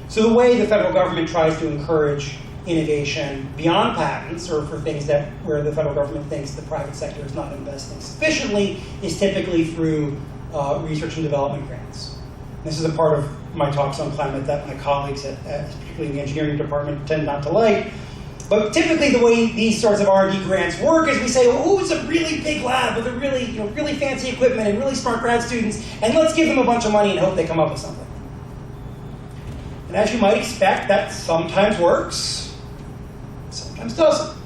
So the way the federal government tries to encourage innovation beyond patents, or for things where the federal government thinks the private sector is not investing sufficiently, is typically through research and development grants. This is a part of my talks on climate that my colleagues, particularly in the engineering department, tend not to like. But typically the way these sorts of R&D grants work is we say, oh, it's a really big lab with a really, really fancy equipment and really smart grad students, and let's give them a bunch of money and hope they come up with something. And as you might expect, that sometimes works, sometimes doesn't.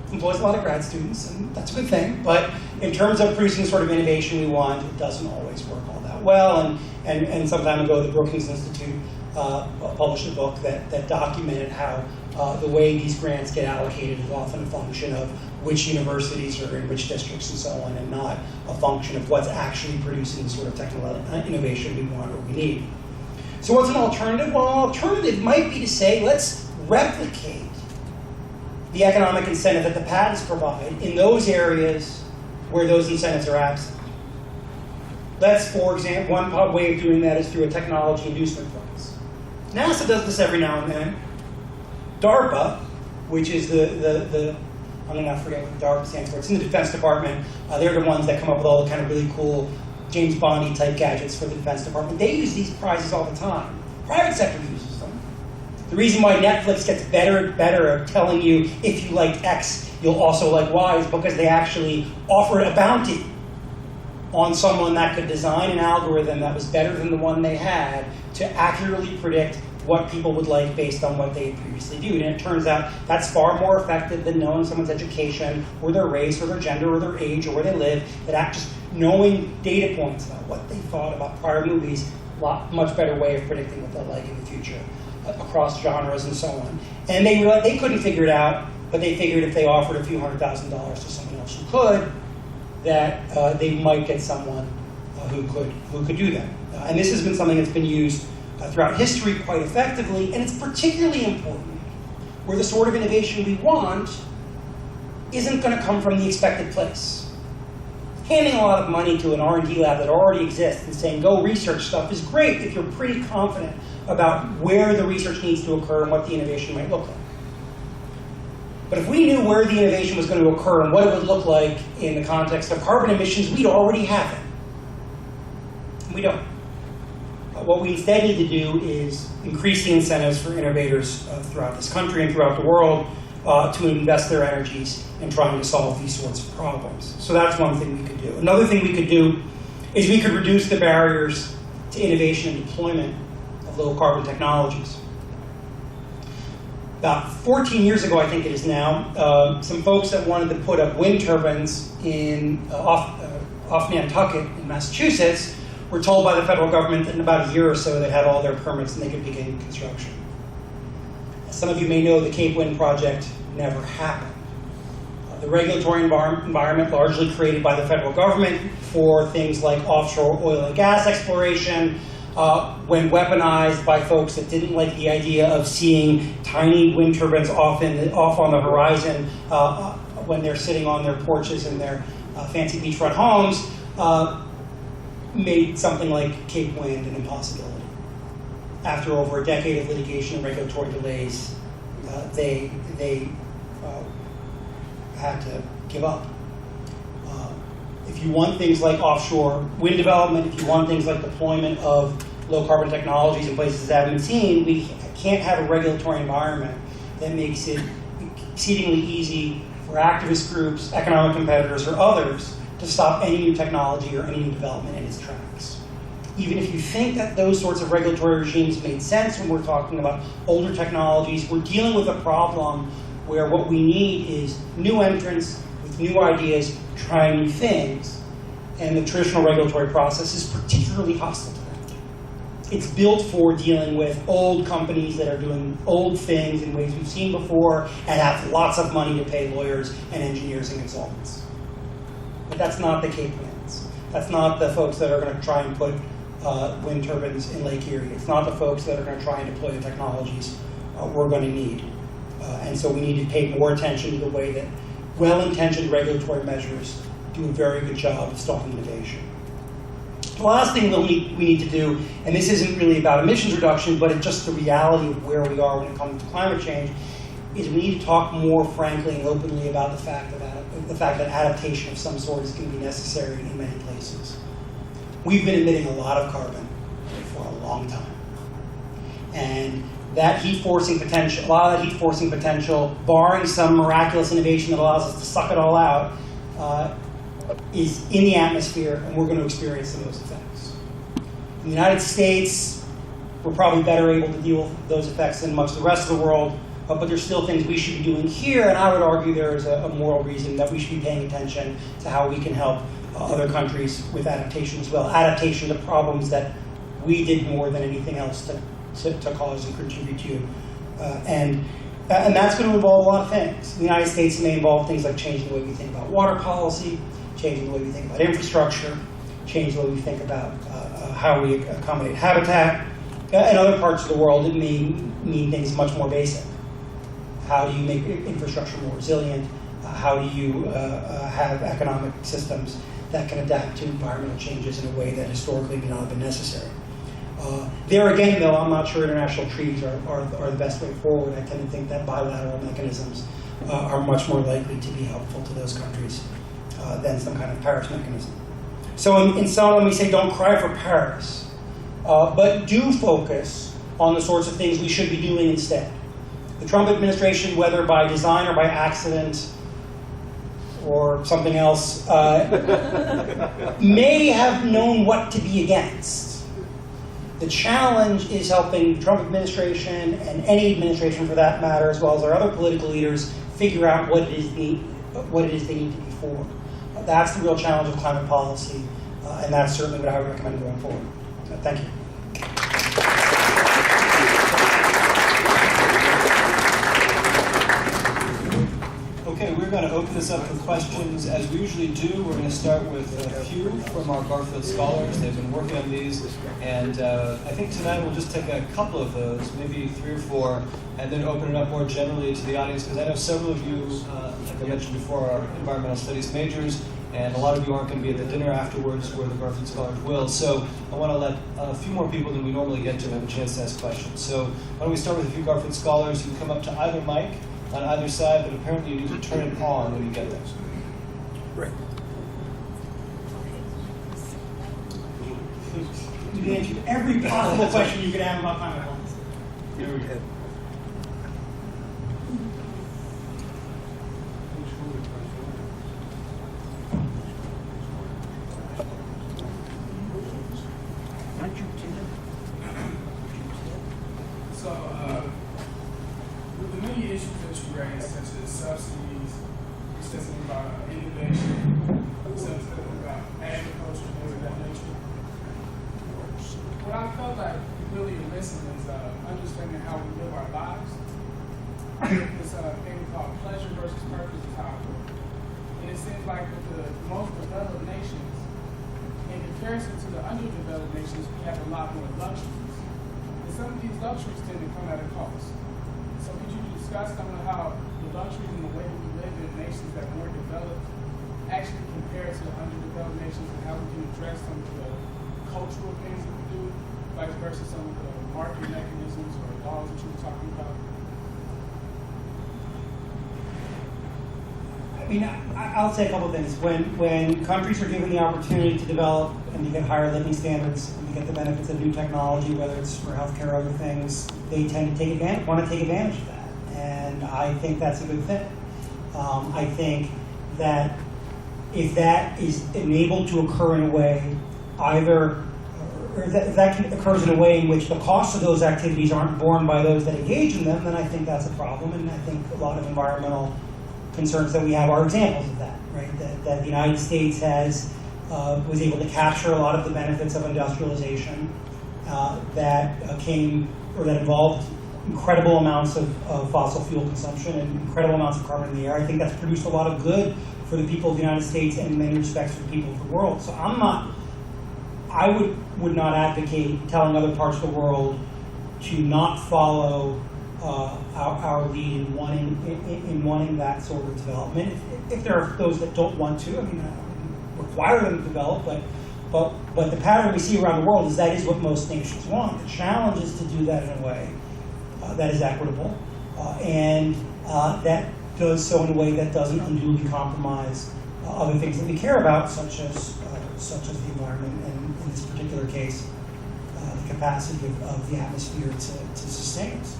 It employs a lot of grad students, and that's a good thing. But in terms of producing the sort of innovation we want, it doesn't always work all that well. And some time ago, the Brookings Institute published a book that documented how the way these grants get allocated is often a function of which universities are in which districts and so on, and not a function of what's actually producing the sort of technical innovation we want or we need. So what's an alternative? Well, an alternative might be to say, let's replicate the economic incentive that the patents provide in those areas where those incentives are absent. Let's, for example, one way of doing that is through a technology inducement prize. NASA does this every now and then. DARPA, which is I'm going to forget what DARPA stands for. It's in the Defense Department. They're the ones that come up with all the kind of really cool James Bondy type gadgets for the Defense Department. They use these prizes all the time. Private sector uses them. The reason why Netflix gets better and better at telling you if you like X, you'll also like Y is because they actually offered a bounty on someone that could design an algorithm that was better than the one they had to accurately predict what people would like based on what they had previously viewed. And it turns out that's far more effective than knowing someone's education, or their race, or their gender, or their age, or where they live. That just knowing data points about what they thought about prior movies, much better way of predicting what they'll like in the future across genres and so on. And they realized they couldn't figure it out, but they figured if they offered a few $100,000 to someone else who could, that they might get someone who could do that. And this has been something that's been used throughout history quite effectively, and it's particularly important where the sort of innovation we want isn't going to come from the expected place. Handing a lot of money to an R&D lab that already exists and saying, go research stuff is great if you're pretty confident about where the research needs to occur and what the innovation might look like. But if we knew where the innovation was going to occur and what it would look like in the context of carbon emissions, we'd already have it. We don't. What we instead need to do is increase the incentives for innovators throughout this country and throughout the world to invest their energies in trying to solve these sorts of problems. So that's one thing we could do. Another thing we could do is we could reduce the barriers to innovation and deployment of low carbon technologies. About 14 years ago, I think it is now, some folks that wanted to put up wind turbines off Nantucket in Massachusetts were told by the federal government that in about a year or so they'd have all their permits and they could begin construction. As some of you may know, the Cape Wind project never happened. The regulatory environment largely created by the federal government for things like offshore oil and gas exploration, when weaponized by folks that didn't like the idea of seeing tiny wind turbines off on the horizon when they're sitting on their porches in their fancy beachfront homes, made something like Cape Wind an impossibility. After over a decade of litigation and regulatory delays, they had to give up. If you want things like offshore wind development, if you want things like deployment of low carbon technologies in places that haven't been seen, we can't have a regulatory environment that makes it exceedingly easy for activist groups, economic competitors, or others to stop any new technology or any new development in its tracks. Even if you think that those sorts of regulatory regimes made sense when we're talking about older technologies, we're dealing with a problem where what we need is new entrants with new ideas, trying new things, and the traditional regulatory process is particularly hostile to that. It's built for dealing with old companies that are doing old things in ways we've seen before and have lots of money to pay lawyers and engineers and consultants. But that's not the Cape Winds. That's not the folks that are going to try and put wind turbines in Lake Erie. It's not the folks that are going to try and deploy the technologies we're going to need. And so we need to pay more attention to the way that well-intentioned regulatory measures do a very good job of stopping innovation. The last thing we need to do, and this isn't really about emissions reduction, but it's just the reality of where we are when it comes to climate change, is we need to talk more frankly and openly about the fact that adaptation of some sort is going to be necessary in many places. We've been emitting a lot of carbon for a long time. And that heat-forcing potential, a lot of that heat-forcing potential, barring some miraculous innovation that allows us to suck it all out, is in the atmosphere, and we're going to experience some of those effects. In the United States, we're probably better able to deal with those effects than much of the rest of the world, but there's still things we should be doing here, and I would argue there is a moral reason that we should be paying attention to how we can help other countries with adaptation as well. Adaptation to problems that we did more than anything else to cause and contribute to. And that's going to involve a lot of things. In the United States, it may involve things like changing the way we think about water policy, changing the way we think about infrastructure, changing the way we think about how we accommodate habitat. In other parts of the world, it may mean things much more basic. How do you make infrastructure more resilient? How do you have economic systems that can adapt to environmental changes in a way that historically may not have been necessary? There again, though, I'm not sure international treaties are the best way forward. I tend to think that bilateral mechanisms are much more likely to be helpful to those countries than some kind of Paris mechanism. So in sum, we say don't cry for Paris, but do focus on the sorts of things we should be doing instead. The Trump administration, whether by design or by accident or something else, may have known what to be against. The challenge is helping the Trump administration, and any administration for that matter, as well as our other political leaders, figure out what it is they need to be for. That's the real challenge of climate policy, and that's certainly what I would recommend going forward. Thank you. Okay, we're going to open this up for questions. As we usually do, we're going to start with a few from our Garfield scholars. They've been working on these, and I think tonight we'll just take a couple of those, maybe 3 or 4, and then open it up more generally to the audience, because I know several of you, like I mentioned before, are environmental studies majors, and a lot of you aren't going to be at the dinner afterwards where the Garfield scholars will. So I want to let a few more people than we normally get to have a chance to ask questions. So why don't we start with a few Garfield scholars who come up to either mic on either side, but apparently you need to turn it on when you get there. Great. You answered every possible question you could have about climate policy. Here we go. With the many issues that you raised, such as subsidies, discussing about innovation, something about agriculture, things of that nature, what I felt like really missing is understanding how we live our lives. This thing called pleasure versus purpose is how I feel. And it seems like with the most developed nations, in comparison to the underdeveloped nations, we have a lot more luxuries. And some of these luxuries tend to come at a cost. So could you discuss some of how the luxuries and the way we live in nations that weren't developed actually compare to the underdeveloped nations, and how we can address some of the cultural things that we do, vice versa some of the market mechanisms or laws that you were talking about? I mean, I'll say a couple of things. When countries are given the opportunity to develop and to get higher living standards and to get the benefits of new technology, whether it's for healthcare or other things, they tend to want to take advantage of that. And I think that's a good thing. I think that if that is enabled to occur in a way, if that occurs in a way in which the costs of those activities aren't borne by those that engage in them, then I think that's a problem. And I think a lot of environmental concerns that we have are examples of that, right? That the United States was able to capture a lot of the benefits of industrialization that involved incredible amounts of fossil fuel consumption and incredible amounts of carbon in the air. I think that's produced a lot of good for the people of the United States and in many respects for the people of the world. So I would not advocate telling other parts of the world to not follow our lead in wanting that sort of development. If there are those that don't want to, I mean, require them to develop, but But the pattern we see around the world is that is what most nations want. The challenge is to do that in a way that is equitable, and that does so in a way that doesn't unduly compromise other things that we care about, such as the environment, and in this particular case, the capacity of the atmosphere to sustain us.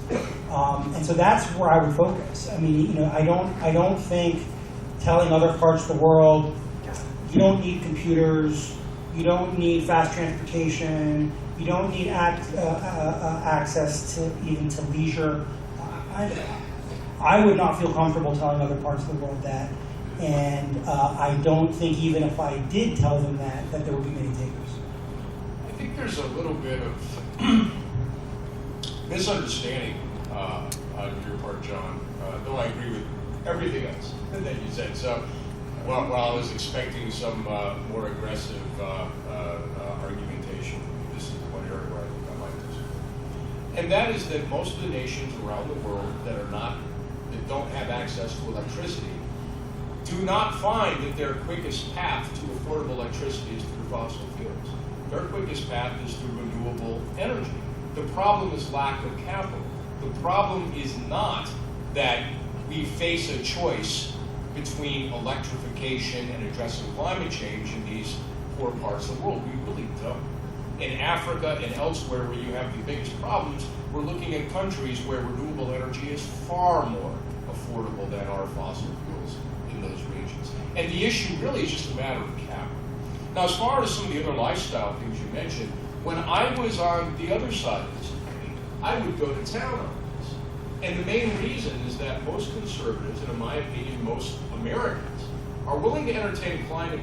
And so that's where I would focus. I mean, I don't think telling other parts of the world, you don't need computers, you don't need fast transportation, you don't need access to even to leisure. I would not feel comfortable telling other parts of the world that, and I don't think even if I did tell them that there would be many takers. I think there's a little bit of misunderstanding on your part, John, though I agree with everything else that you said. So while I was expecting some more aggressive argumentation, this is the one area where I think I might disagree. And that is that most of the nations around the world that don't have access to electricity do not find that their quickest path to affordable electricity is through fossil fuels. Their quickest path is through renewable energy. The problem is lack of capital. The problem is not that we face a choice between electrification and addressing climate change in these poor parts of the world. We really don't. In Africa and elsewhere where you have the biggest problems, we're looking at countries where renewable energy is far more affordable than are fossil fuels in those regions. And the issue really is just a matter of capital. Now, as far as some of the other lifestyle things you mentioned, when I was on the other side of this debate, I would go to town on this. And the main reason is that most conservatives, and in my opinion, most Americans, are willing to entertain climate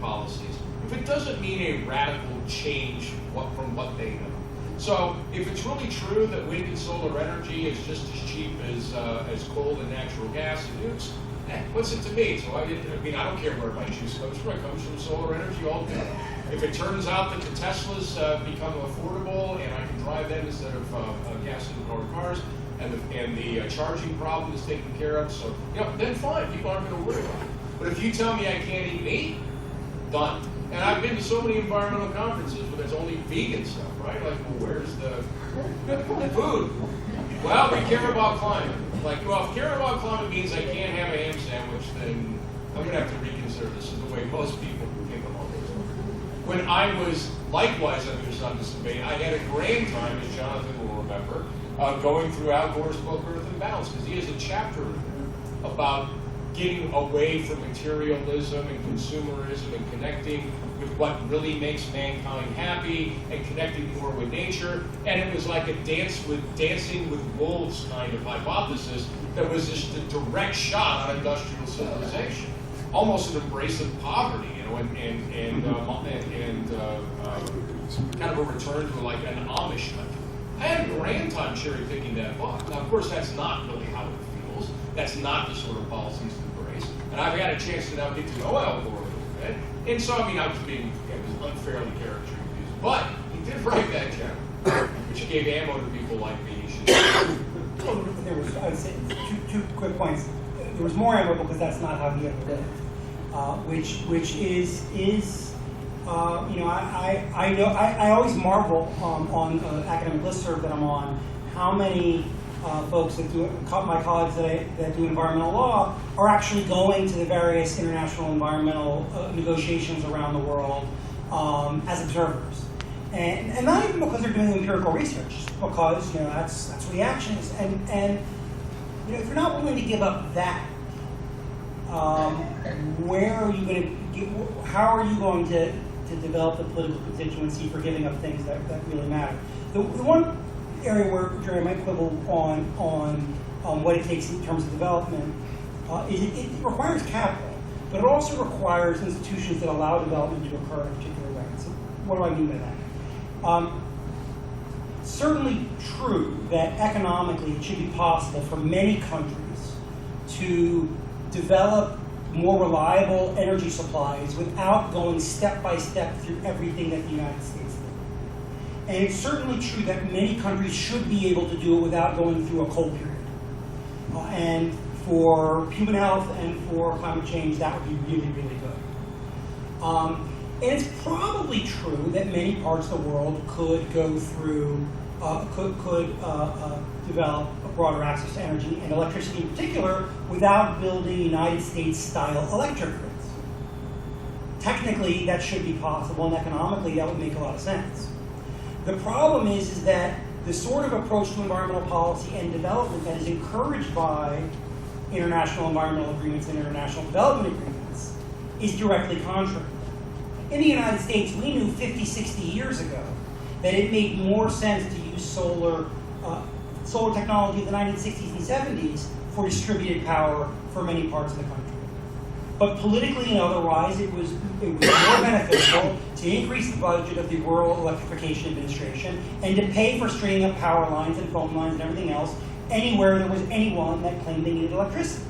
policies if it doesn't mean a radical change from what they know. So if it's really true that wind and solar energy is just as cheap as coal and natural gas and nukes, what's it to me? So I don't care where my juice comes from. It comes from solar energy all day. If it turns out that the Teslas become affordable and I can drive them instead of gasoline-powered cars, and the charging problem is taken care of, so then fine, people aren't going to worry about it. But if you tell me I can't even eat, done. And I've been to so many environmental conferences where there's only vegan stuff, right? Like, well, where's the food? Well, we care about climate. Like, well, if caring about climate means I can't have a ham sandwich, then I'm going to have to reconsider. This is the way most people think about this. When I was likewise on this debate, I had a grand time, as Jonathan will remember, going through Al Gore's book, Earth and Balance, because he has a chapter in there about getting away from materialism and consumerism and connecting with what really makes mankind happy and connecting more with nature. And it was like a dancing with wolves kind of hypothesis that was just a direct shot on industrial civilization, almost an embrace of poverty, and kind of a return to like an Amish country. I had a grand time cherry picking that book. Now, of course, that's not really how it feels. That's not the sort of policies to embrace. And I've had a chance to now get to know Al Gore a little bit. And so, I was unfairly caricatured. But he did write that chapter, which gave ammo to people like me. There was, I would say, two quick points. There was more ammo because that's not how he ever lived. Which is I always marvel on academic listserv that I'm on, how many folks that my colleagues that do environmental law are actually going to the various international environmental negotiations around the world as observers. And not even because they're doing empirical research, just because that's what the action is. And if you're not willing to give up that, where are you going to? How are you going to develop the political constituency for giving up things that really matter? The one area where Jerry might quibble on what it takes in terms of development is it requires capital, but it also requires institutions that allow development to occur in a particular way. So what do I mean by that? Certainly true that economically it should be possible for many countries to develop more reliable energy supplies without going step by step through everything that the United States did. And it's certainly true that many countries should be able to do it without going through a coal period. And for human health and for climate change, that would be really, really good. And it's probably true that many parts of the world could go through, develop a broader access to energy and electricity in particular without building United States-style electric grids. Technically, that should be possible, and economically, that would make a lot of sense. The problem is that the sort of approach to environmental policy and development that is encouraged by international environmental agreements and international development agreements is directly contrary. In the United States, we knew 50, 60 years ago that it made more sense to use solar technology in the 1960s and 70s for distributed power for many parts of the country. But politically and otherwise, it was more beneficial to increase the budget of the Rural Electrification Administration and to pay for stringing up power lines and phone lines and everything else anywhere there was anyone that claimed they needed electricity.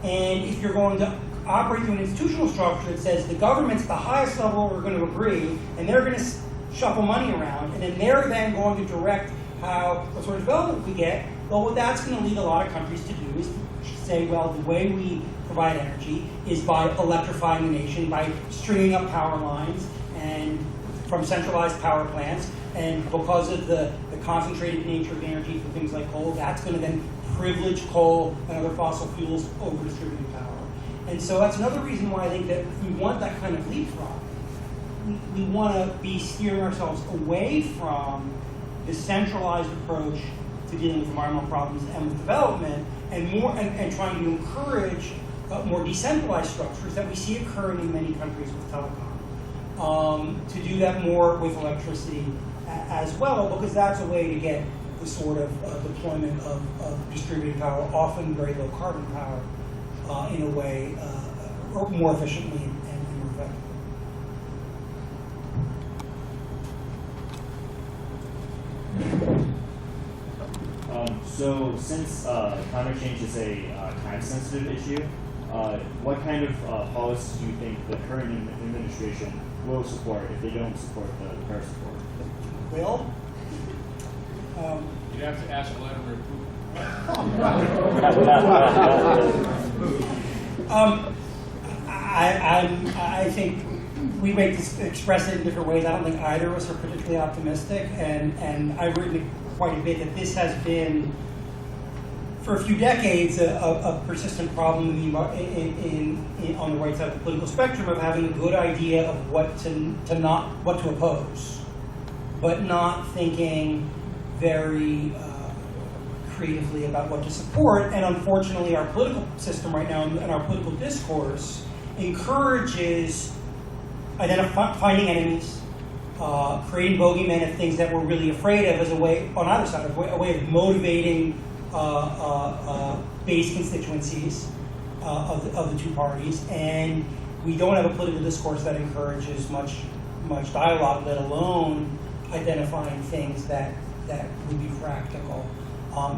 And if you're going to operate through an institutional structure that says the government's the highest level we're going to agree, and they're going to shuffle money around, and then they're then going to direct what sort of development we get, well, what that's going to lead a lot of countries to do is say, well, the way we provide energy is by electrifying the nation, by stringing up power lines and from centralized power plants, and because of the concentrated nature of energy for things like coal, that's going to then privilege coal and other fossil fuels over distributed power. And so that's another reason why I think that if we want that kind of leapfrog, we want to be steering ourselves away from the centralized approach to dealing with environmental problems and with development, and trying to encourage more decentralized structures that we see occurring in many countries with telecom. To do that more with electricity as well, because that's a way to get the sort of deployment of distributed power, often very low carbon power, in a way or more efficiently and more effectively. So since climate change is a time-sensitive issue, what kind of policies do you think the current administration will support if they don't support the Paris Accord? Will? You'd have to ask Vladimir Putin. I think we express it in different ways. I don't think either of us are particularly optimistic, and I've written quite a bit that this has been, for a few decades, a persistent problem on the right side of the political spectrum of having a good idea of what to oppose, but not thinking very creatively about what to support. And unfortunately, our political system right now and our political discourse encourages finding enemies, creating bogeymen of things that we're really afraid of as a way, on either side, a way of motivating base constituencies of the two parties. And we don't have a political discourse that encourages much dialogue, let alone identifying things that would be practical.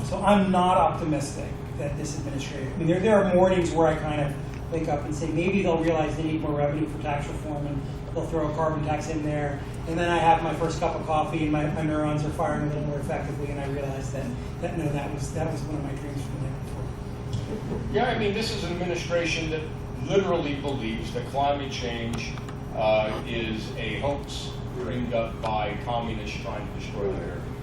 So I'm not optimistic that this administration, I mean, there are mornings where I kind of wake up and say maybe they'll realize they need more revenue for tax reform and they'll throw a carbon tax in there. And then I have my first cup of coffee and my neurons are firing a little more effectively, and I realize that no, that was one of my dreams from the night before. Yeah, I mean, this is an administration that literally believes that climate change is a hoax dreamed up by communists trying to destroy the American economy.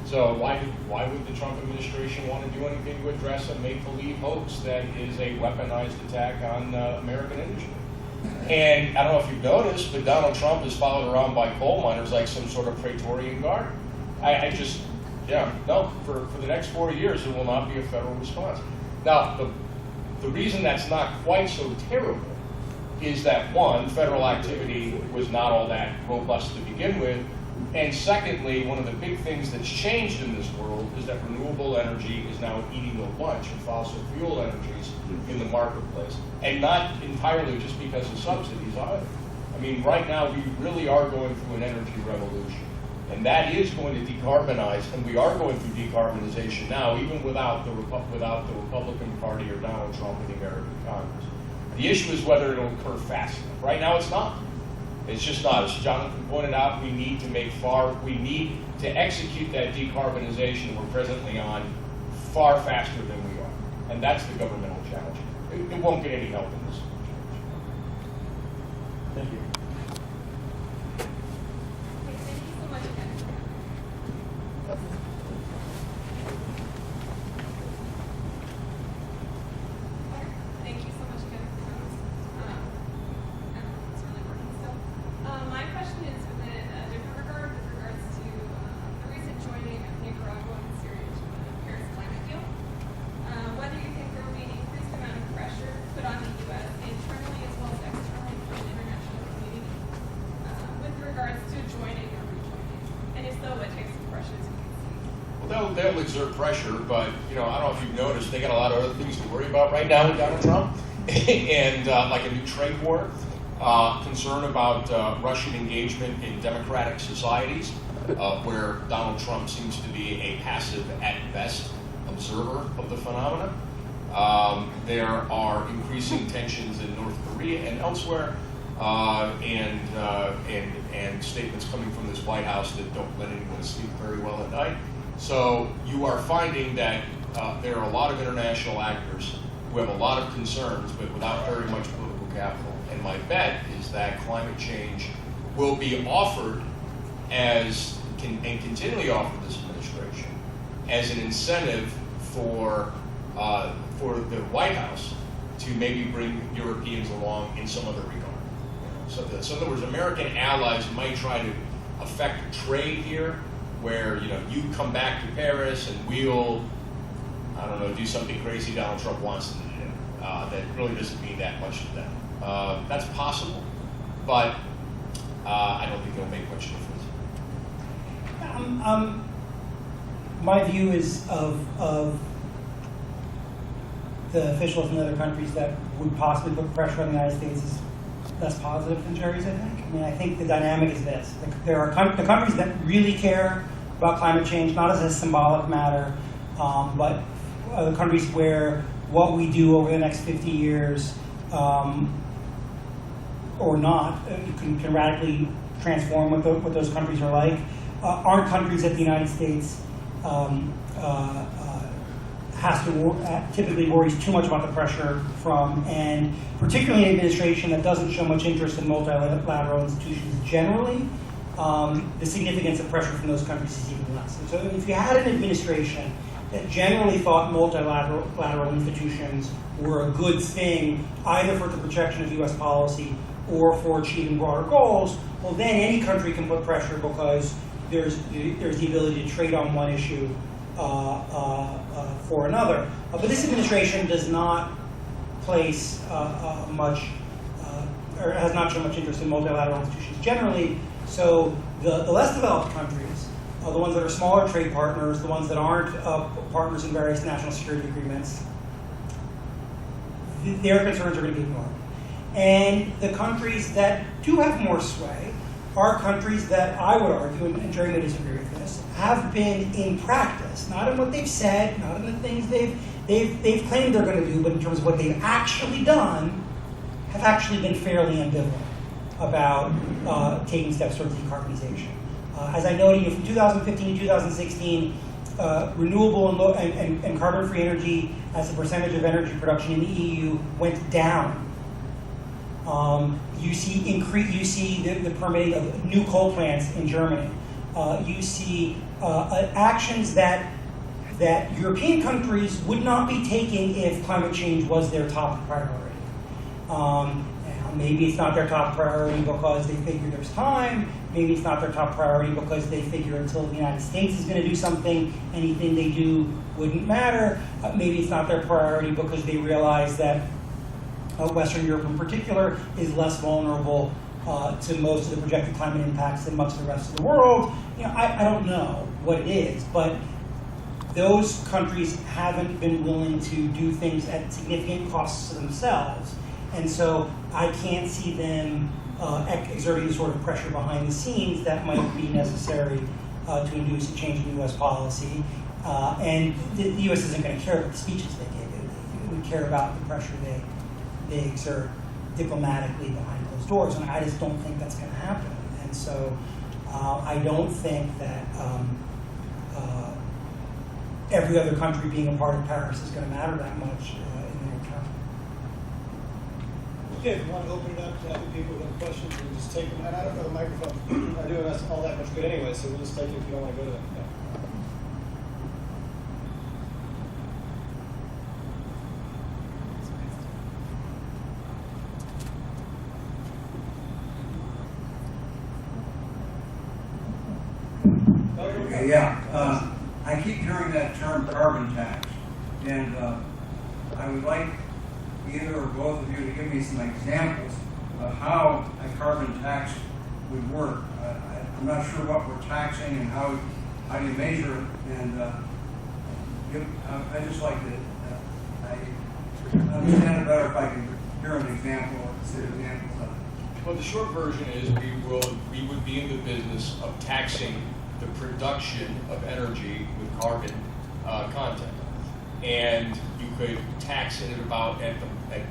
So why would the Trump administration want to do anything to address a make-believe hoax that is a weaponized attack on American industry? And I don't know if you've noticed, but Donald Trump is followed around by coal miners like some sort of Praetorian Guard. For the next 4 years, there will not be a federal response. Now, the reason that's not quite so terrible is that, one, federal activity was not all that robust to begin with, and secondly, one of the big things that's changed in this world is that renewable energy is now eating a lunch of fossil fuel energies in the marketplace, and not entirely just because of subsidies either. I mean, right now we really are going through an energy revolution, and that is going to decarbonize, and we are going through decarbonization now, even without the Republican Party or Donald Trump in the American Congress. The issue is whether it'll occur fast enough. Right now it's not. It's just not. As Jonathan pointed out, we need to execute that decarbonization we're presently on far faster than we are. And that's the governmental challenge. It won't get any help in this. They'll exert pressure, but I don't know if you've noticed, they got a lot of other things to worry about right now with Donald Trump, and like a new trade war, concern about Russian engagement in democratic societies, where Donald Trump seems to be a passive, at best, observer of the phenomena. There are increasing tensions in North Korea and elsewhere, and statements coming from this White House that don't let anyone sleep very well at night. So you are finding that there are a lot of international actors who have a lot of concerns, but without very much political capital. And my bet is that climate change will be offered and continually offered this administration as an incentive for the White House to maybe bring Europeans along in some other regard. So in other words, American allies might try to affect trade here, where you come back to Paris and we'll, I don't know, do something crazy Donald Trump wants them to do. That really doesn't mean that much to them. That's possible, but I don't think it'll make much difference. My view is of the officials in other countries that would possibly put pressure on the United States is less positive than Jerry's, I think. I mean, I think the dynamic is this. There are the countries that really care about climate change, not as a symbolic matter, but the countries where what we do over the next 50 years or not can radically transform what those countries are like, aren't countries that the United States typically worries too much about the pressure from, and particularly an administration that doesn't show much interest in multilateral institutions generally, the significance of pressure from those countries is even less. And so if you had an administration that generally thought multilateral institutions were a good thing, either for the protection of U.S. policy or for achieving broader goals, well then any country can put pressure because there's the ability to trade on one issue for another. But this administration does not place much, or has not shown much interest in multilateral institutions generally. So the less developed countries, the ones that are smaller trade partners, the ones that aren't partners in various national security agreements, their concerns are going to be ignored. And the countries that do have more sway are countries that I would argue, and Jerry may disagree with this, have been in practice, not in what they've said, not in the things they've claimed they're going to do, but in terms of what they've actually done, have actually been fairly ambivalent about taking steps towards decarbonization. As I noted, from 2015 to 2016, renewable and carbon-free energy as a percentage of energy production in the EU went down. You see the permitting of new coal plants in Germany. You see actions that European countries would not be taking if climate change was their top priority. Maybe it's not their top priority because they figure there's time. Maybe it's not their top priority because they figure until the United States is going to do something, anything they do wouldn't matter. Maybe it's not their priority because they realize that Western Europe in particular is less vulnerable to most of the projected climate impacts than much of the rest of the world. I don't know what it is, but those countries haven't been willing to do things at significant costs to themselves. And so I can't see them exerting the sort of pressure behind the scenes that might be necessary to induce a change in U.S. policy. And the U.S. isn't going to care about the speeches they give. It would care about the pressure they exert diplomatically behind closed doors. And I just don't think that's going to happen. And so I don't think that every other country being a part of Paris is going to matter that much in the near term. Okay, if you want to open it up to other people who have questions, we'll just take them. And I don't know, the microphones are doing us all that much good anyway, so we'll just take it if you don't want to go to that. Okay, yeah. I keep hearing that term carbon tax, and I would like either or both of you to give me some examples of how a carbon tax would work. I'm not sure what we're taxing and how how do you measure it? And I just like to, I understand it better if I can hear an example or see examples of it. Well, the short version is we would be in the business of taxing the production of energy with carbon content, and you could tax it at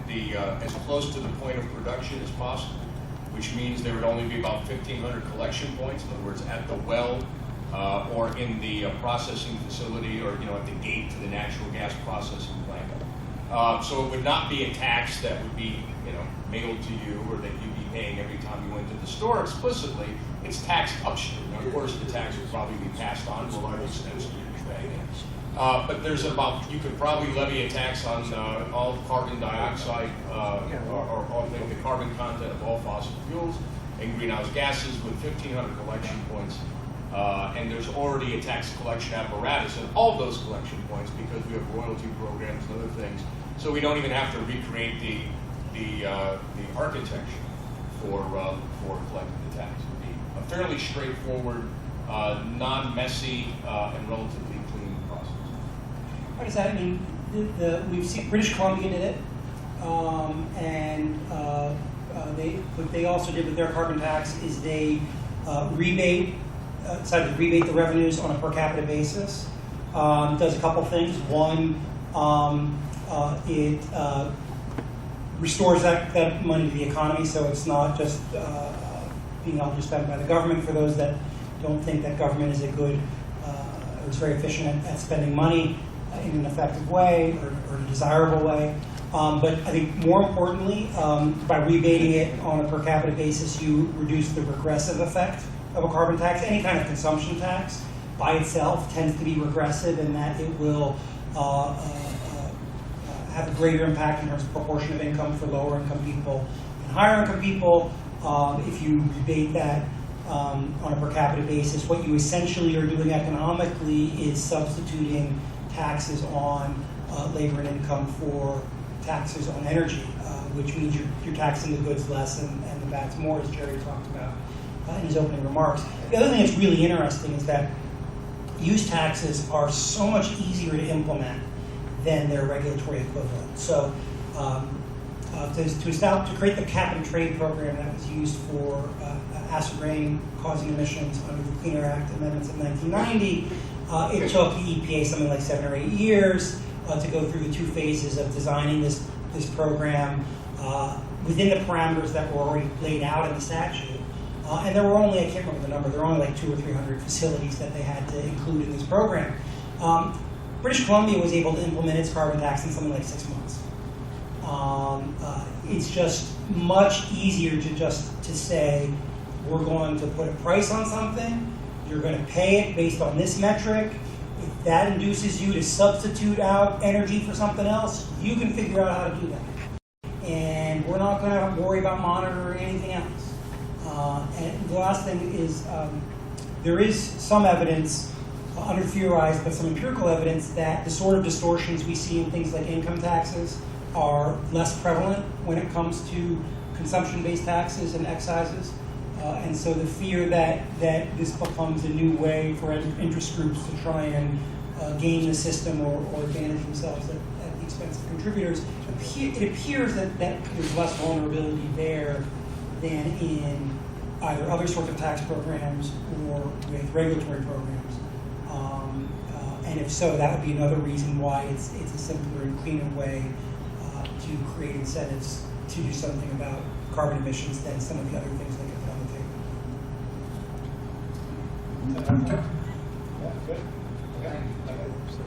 the as close to the point of production as possible, which means there would only be about 1,500 collection points. In other words, at the well or in the processing facility, or at the gate to the natural gas processing plant. So it would not be a tax that would be mailed to you, or that you'd be paying every time you went to the store explicitly. It's taxed upstream. Now, of course, the tax would probably be passed on to a large extent, so you'd be paying it. But you could probably levy a tax on all carbon dioxide or the carbon content of all fossil fuels and greenhouse gases with 1,500 collection points. And there's already a tax collection apparatus at all those collection points, because we have royalty programs and other things. So we don't even have to recreate the architecture for collecting the tax. It would be a fairly straightforward, non-messy, and relatively clean process. What does that mean? We've seen British Columbia did it, and what they also did with their carbon tax is they decided to rebate the revenues on a per capita basis. Does a couple things. One, it restores that money to the economy, so it's not just being able to be spent by the government. For those that don't think that government is a good or is very efficient at spending money in an effective way or a desirable way. But I think more importantly, by rebating it on a per capita basis, you reduce the regressive effect of a carbon tax. Any kind of consumption tax by itself tends to be regressive in that it will have a greater impact in terms of proportion of income for lower income people and higher income people. If you rebate that on a per capita basis, what you essentially are doing economically is substituting taxes on labor and income for taxes on energy, which means you're taxing the goods less and the bads more, as Jerry talked about in his opening remarks. The other thing that's really interesting is that use taxes are so much easier to implement than their regulatory equivalent. So to create the cap and trade program that was used for acid rain causing emissions under the Clean Air Act amendments of 1990, it took the EPA something like 7 or 8 years to go through the 2 phases of designing this program within the parameters that were already laid out in the statute. And there were only, I can't remember the number, there were only like 200 or 300 facilities that they had to include in this program. British Columbia was able to implement its carbon tax in something like 6 months. It's just much easier to say, we're going to put a price on something, you're going to pay it based on this metric. If that induces you to substitute out energy for something else, you can figure out how to do that. And we're not going to worry about monitoring anything else. And the last thing is, there is some evidence, under-theorized, but some empirical evidence that the sort of distortions we see in things like income taxes are less prevalent when it comes to consumption-based taxes and excises. And so the fear that this becomes a new way for interest groups to try and game the system or advantage themselves at the expense of contributors, it appears that there's less vulnerability there than in either other sorts of tax programs or with regulatory programs. And if so, that would be another reason why it's a simpler and cleaner way to create incentives to do something about carbon emissions than some of the other things they could put on the table. Yeah, good. Okay.